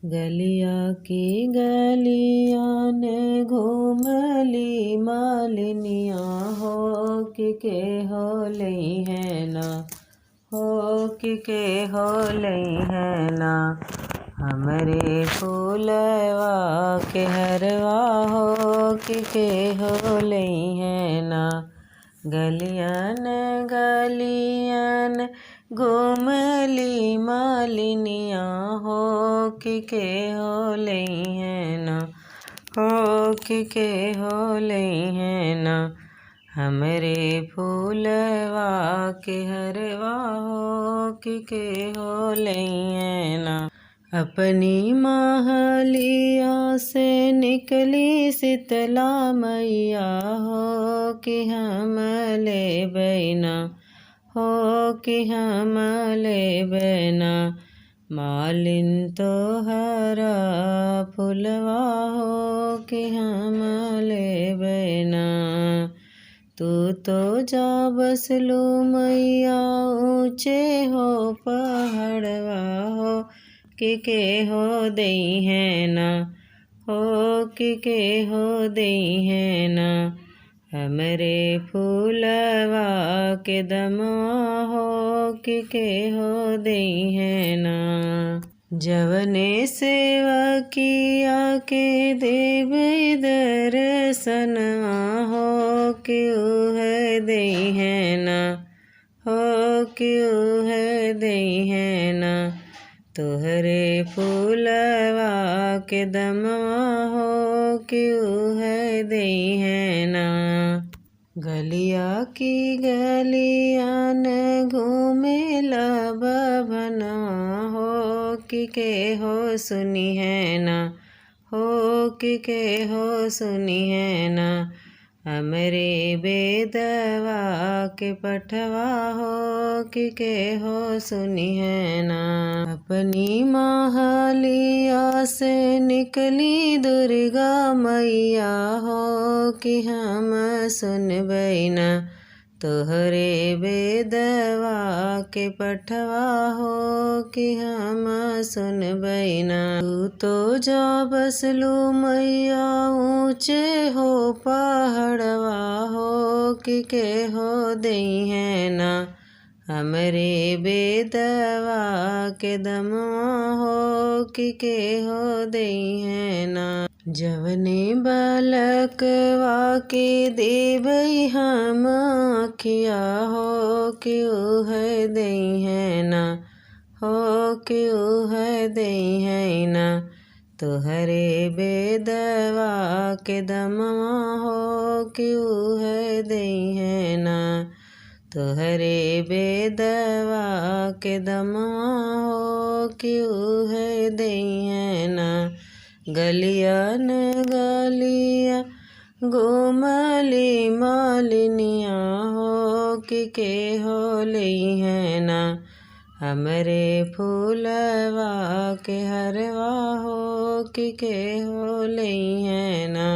गलिया की गलियां ने घूमली मालिनिया हो के हो लई है ना, हो के हो लई है ना। हमरे फूलवा के हरवा हो के हो लई है ना। गलियन गलियन घूमली मालिनिया हो के हो लई है ना, हो के हो लई है ना। हमरे फूलवा के हरवा हो के हो लई है ना। अपनी महलिया से निकली शीतला मैया हो कि हम ले बैना, हो कि हम ले बैना। मालिन तो हरा फुलवा हो कि हम ले बैना। तू तो जा बसलू मैया ऊँचे हो पहाड़वा हो के हो दई है ना, हो के हो दई है ना। हमरे फूलवा के दमवा हो के हो दई है ना। जवने सेवकिया के देव दर्शनवा हो के है दई है ना, हो के है दई है ना। तोहरे फूलवा के दमवा हो के है दई है ना। गलिया की गलियान घूमेला बभनवा हो के हो सुनी है ना, हो के हो सुनी है ना। हमरे बेदवा के पठवा हो के हो सुनी है ना। अपनी महलिया से निकली दुर्गा मैया हो कि हम सुनबै ना। तोहरे बेदवा के पठवा हो कि हम सुनबै ना। तू तो जा बसलू मैया ऊँचे हो पहाड़वा हो के हो दई है ना। हमरे बेदवा के दमवा हो के हो दई है ना। जवने बालकवा के देबै हम आखिया हो के है दई है ना, हो के है दई है ना। तोहरे बेदवा के दमवा हो के है दई है ना। तोहरे बेदवा के दमवा हो के है दई है ना। गलियन गलिया घूमली मालिनिया हो के हो लई है ना। हमरे फूलवा के हरवा हो के हो लई है ना।